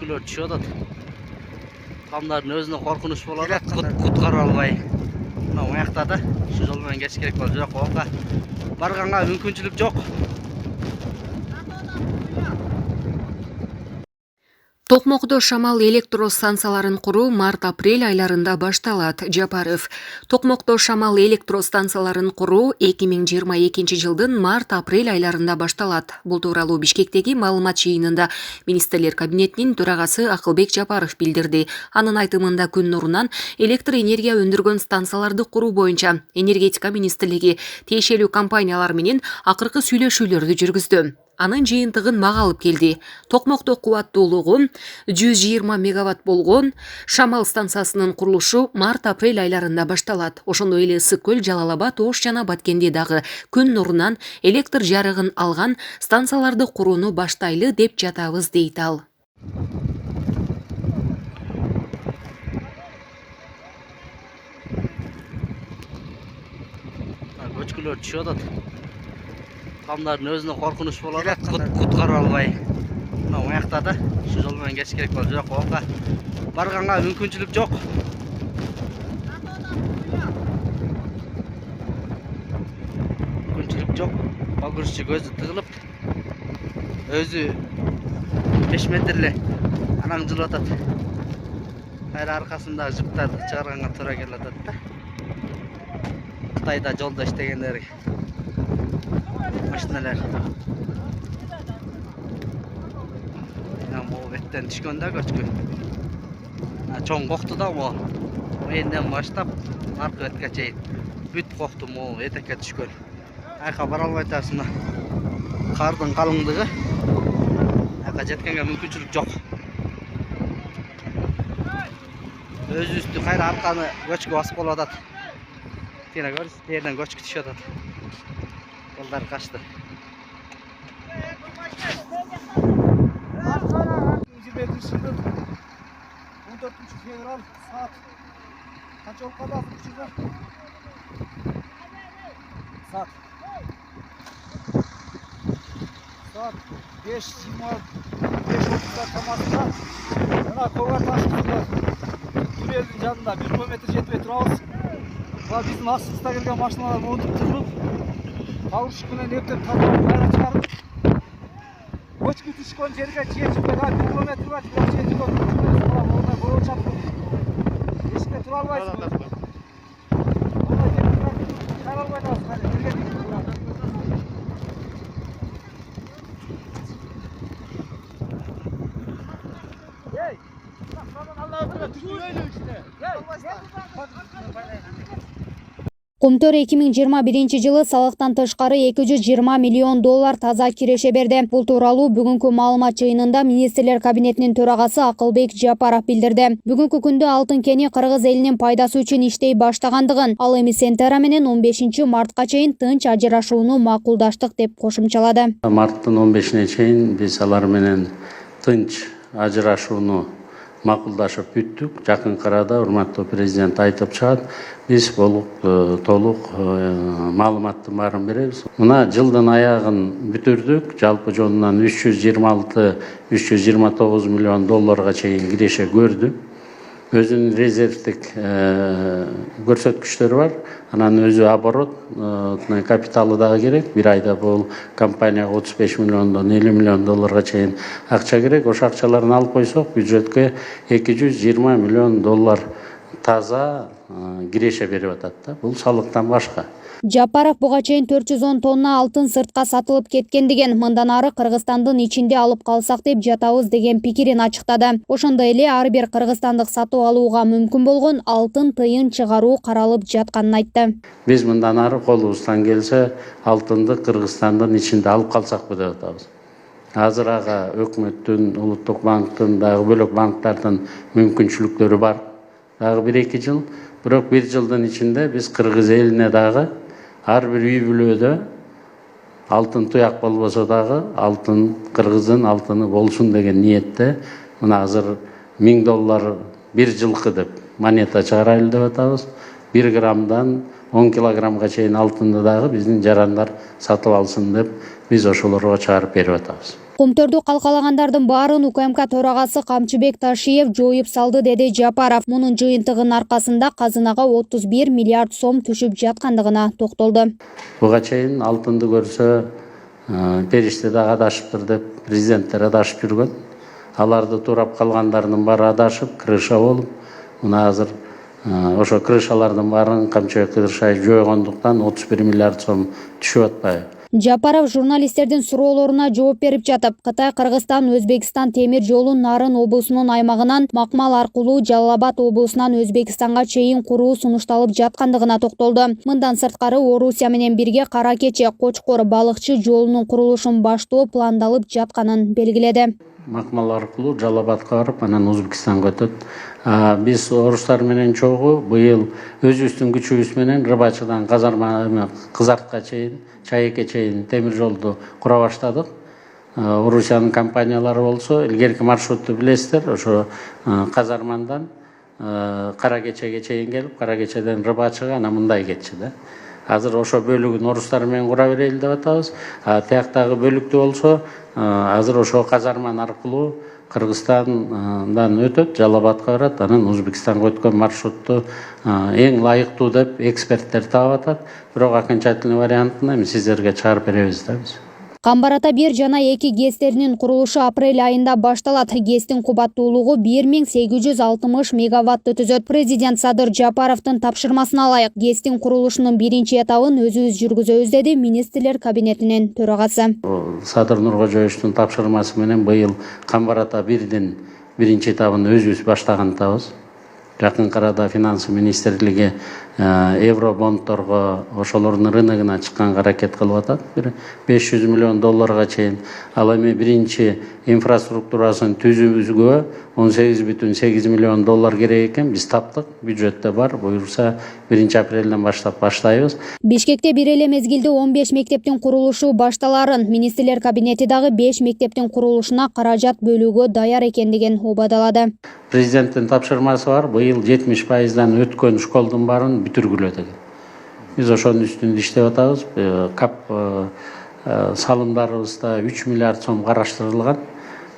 көчкүлөр түшүп атат. Адамдардын өзүнө коркунуч болуп атат, куткара албай. Мына оякта да ушу жол менен кетиш керек болуп, бирок ока барганга мүмкүнчүлүк жок. Токмокдо шамал электростанцияларын куруу март-апрель айларында башталат. Жапаров. Токмокдо шамал электростанцияларын куруу 2022 жылдын март-апрель айларында башталат. Бул тууралуу Бишкектеги маалымат жыйынында министрлер кабинетинин төрагасы Акылбек Жапаров билдирди. Анын айтымында күн нурунан электр энергия өндүргөн станцияларды куруу боюнча энергетика министрлиги тиешелүү компаниялар менен акыркы сүйлөшүүлөрдү жүргүздү. Анын жыйынтыгын мага алып келди. Токмокдо кубаттуулугу 120 мегаватт болгон шамал станциясынын курулушу март-апрель айларында башталат. Ошондой эле Ысык көл, Жалал-Абад, Ош жана Баткенде дагы күн нурунан электр жарыгын алган станцияларды курууну баштайлы деп жатабыз, дейт ал. Көчкүлөр түшүп атат. Адамдардын өзүнө коркунуч болуп атат, куткара албай. Мына оякта да ушу жол менен кетиш керек болуп, бирок ока барганга мүмкүнчүлүк жок. Мүмкүнчүлүк жок. Погрузчик өзү тыгылып, өзү 5 метрле анан жылып атат. Кайра аркасындагы жыптарды чыгарганга туура келип атат да. Кытайда жолдо иштегендер машиналар. Могу беттен түшкөн да көчкү. Чоң кокту да могу. Энден баштап аркы бетке чейин бүт кокту могу этекке түшкөн. Айка бара албай атасына. Кардын калыңдыгы айка жеткенге мүмкүнчүлүк жок. Өзүбүздү кайра арканы көчкү басып калып атат. Тина көрүсүз, жерден көчкү түшүп атат. Жолдар качты. 2021 жылдын 14 февраль saat kaç oldu kadar uçurlar? Saat 5:25 tamasında yana kovar taştılar. Tünelin yanında 1 kilometre 7 metre ağız. Va bizim astımızda gelgen maşinalar moğduk tırılıp kavuş günen evden tazalap kayra çıkarıp Koçku düşkön жерге жетip 1 kilometre var, biraz жетip orada boyu çapı. Eşikte tura albayız. Kayra albayız. Hey! Allah'a emanet olun işte. Gel. Кумтөр 2021 жылы салыктан тышкары 220 миллион доллар таза киреше берди. Бул тууралуу бүгүнкү маалымат жыйынында министрлер кабинетинин төрагасы Акылбек Жапаров билдирди. Бүгүнкү күндө алтын кени кыргыз элинин пайдасы үчүн иштей баштагандыгын, ал эми Сентера менен 15 мартка чейин тынч ажырашууну макулдаштык деп кошумчалады. Марттын 15-ине чейин биз алар менен тынч ажырашууну макулдашып бүттүк. Жакынкы арада урматтуу президент айтып чыгат, биз толук маалыматтын баарын беребиз. Мына жылдын аягын бүтүрдүк. Жалпы жонунан 326-329 миллион долларга чейин киреше көрдү. Өзүнүн резервдик көрсөткүчтөрү бар. Анан өзү оборот капиталы дагы керек. Бир айда бул компанияга 35 миллиондон 50 миллион долларга чейин акча керек. Ошо акчаларын алып койсок, бюджетке 220 миллион доллар таза киреше берип атат да. Бул салыктан башка. Жапаров буга чейин 410 тонна алтын сыртка сатылып кеткен деген, мындан ары Кыргызстандын ичинде алып калсак деп жатабыз деген пикирин ачыктады. Ошондой эле ар бир кыргызстандык сатып алууга мүмкүн болгон алтын тыйын чыгаруу каралып жатканын айтты. Биз мындан ары колубуздан келсе алтынды Кыргызстандын ичинде алып калсакпы деп атабыз. Азыр ага өкмөттүн, улуттук банктын, дагы бөлөк банктардын мүмкүнчүлүктөрү бар. Дагы 1-2 жыл, бирок 1 жылдын ичинде биз Кыргыз элине дагы ар бир үй бүлөдө алтын туяк болбосо дагы алтын Кыргыздын алтыны болсун деген ниетте. Мына азыр 1000 доллар 1 жылкы деп монета чыгарайлы деп атабыз. 1 граммдан 10 килограммга чейин алтынды дагы биздин жарандар сатып алсын деп биз ошолорго чыгарып берип атабыз. Комтөрдү калкалагандардын баарын УКМК төрагасы Камчыбек Ташиев жоюп салды, деди Жапаров. Мунун жыйынтыгынын аркасында казынага 31 миллиард сом түшүп жаткандыгына токтолду. Буга чейин алтынды көрсө периште дагы адашыптыр деп президенттер адашып жүргөн. Аларды турап калгандардын баары адашып, крыша болуп, мына азыр ошо крышалардын баарын Камчыбек Ташиев жойгондуктан 31 миллиард сом түшүп атпайбы? Жапаров журналисттердин суроолоруна жооп берип жатып, Кытай, Кыргызстан, Өзбекстан темир жолун Нарын облусунун аймагынан Макмал аркылуу Жалал Абад облусунан Өзбекстанга чейин куруу сунушталып жаткандыгына токтолду. Мындан сырткары Орусия менен бирге Кара Кече, Кочкор, Балыкчы жолунун курулушун баштоо пландалып жатканын белгиледи. Макмал аркылуу Жалал Абадка барып, анан Өзбекстанга өтөт. Биз орустар менен чогуу быйыл өзүбүздүн күчүбүз менен Рыбачыдан Кызартка чейин, Чайекке чейин темир жолду кура баштадык. Орусиянын компаниялары болсо, илгерки маршрутту билесиздер, ошо Казармандан Кара Кечеге чейин келип, Кара Кечеден Рыбачыга, анан мындай кетчү да. Азыр ошо бөлүгүн орустар менен кура берели деп атабыз. Тияктагы бөлүктү болсо, азыр ошо Казарман аркылуу Кыргызстандан өтөт, Жалал Абадка барат, анан Өзбекстанга өткөн маршрутту эң лайыктуу деп эксперттер таап атат. Бирок окончательный вариантын эми сиздерге чыгарып беребиз да биз. Камбарата 1 жана 2 ГЭСтеринин курулушу апрель айында башталат. ГЭСтин кубаттуулугу 1860 мегаватты түзөт. Президент Садыр Жапаровдун тапшырмасына алайык ГЭСтин курулушунун биринчи этабын өзүбүз жүргүзөбүз, деди министрлер кабинетинин төрагасы. Садыр Нуркожоевичтин тапшырмасы менен быйыл Камбарата 1дин биринчи этабын өзүбүз баштагандабыз. Жакынкы арада финансы министрлиги евробондторго ошолордун рыногуна чыкканга аракет кылып атат. 500 миллион долларга чейин. Ал эми биринчи инфраструктурасын түзүүбүзгө 18,8 миллион доллар керек экен. Биз таптык, бюджетте бар. Буюрса 1 апрелден баштап баштайбыз. Бишкекте бир эле мезгилде 15 мектептин курулушу башталарын, министрлер кабинети дагы 5 мектептин курулушуна каражат бөлүүгө даяр экендигин убадалады. Президенттин тапшырмасы бар. Быйыл 70%дан өткөн школдун баарын бүтүргүлө деген. Биз ошонун үстүндө иштеп атабыз. Кап салымдарыбызда 3 миллиард сом караштырылган.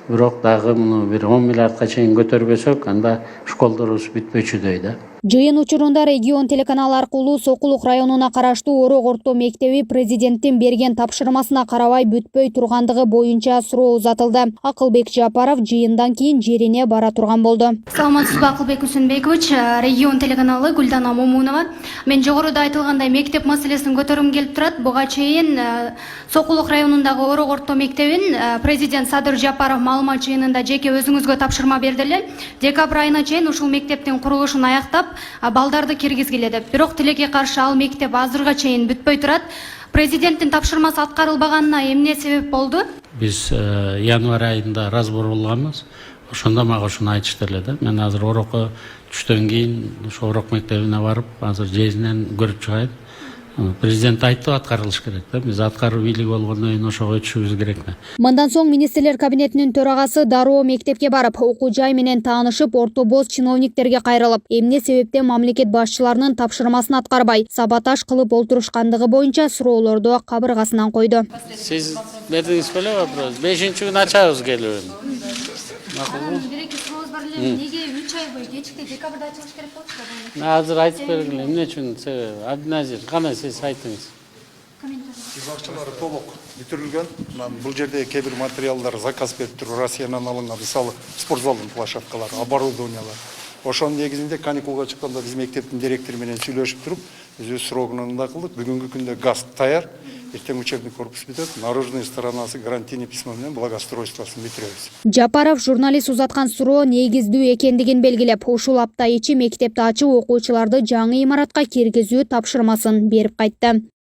Бирок дагы муну бир 10 миллиардка чейин көтөрбөсөк, анда школдорубуз бүтпөчүдөй да. Жыйын учурунда регион телеканалы аркылуу Сокулук районуна караштуу Орок орто мектеби президенттин берген тапшырмасына карабай бүтпөй тургандыгы боюнча суроо узатылды. Акылбек Жапаров жыйындан кийин жерине бара турган болду. Саламатсызбы, Акылбек Усенбекович, регион телеканалы Гүлдана Момунова. Мен жогоруда айтылгандай мектеп маселесин көтөргүм келип турат. Буга чейин Сокулук районундагы Орок орто мектебин президент Садыр Жапаров маалымат жыйынында жеке өзүңүзгө тапшырма берди эле. Декабрь айына чейин ушул мектептин курулушун аяктап балдарды киргизгиле деп. Бирок тилекке каршы ал мектеп азырга чейин бүтпөй турат. Президенттин тапшырмасы аткарылбаганына эмне себеп болду? Биз январь айында разбор болгонбуз. Ошондо мага ушуну айтышты эле да. Мен азыр Орокко түштөн кийин ошо Орок мектебине барып, азыр жеринен көрүп чыгайын. Президент айтты, аткарылыш керек да. Биз аткаруу бийлиги болгондон кийин ошого өтүшүбүз керек да. Мындан соң министрлер кабинетинин төрагасы дароо мектепке барып, окуу жай менен таанышып, орто боз чиновниктерге кайрылып, эмне себептен мамлекет башчыларынын тапшырмасын аткарбай, саботаж кылып олтурушкандыгы боюнча суроолорду кабыргасынан койду. Сиз бердиңиз беле вопрос? 5-күн ачабыз келүүнү. Неге 3 ай бой кечикти, декабрда ачылыш керек болчу? Азыр айтып бергиле, эмне үчүн себеби? Абдиназир, кана сиз айтыңыз. Бакчалары толук бүтүрүлгөн. Бул жерде кээ бир материалдар заказ берип туруп Россиядан алынган, мисалы спортзалдын площадкалары, оборудованиялар. Ошонун негизинде каникулга чыкканда биз мектептин директору менен сүйлөшүп туруп, өзүбүз срогунда кылдык. Бүгүнкү күндө газ даяр. Эртең учебный корпус бүтөт. Наружный сторонасы гарантийный письмо менен благоустройствосын бүтүрөбүз. Жапаров журналист узаткан суроо негиздүү экендигин белгилеп, ушул апта ичи мектепти ачып, окуучуларды жаңы имаратка киргизүү тапшырмасын берип кайтты.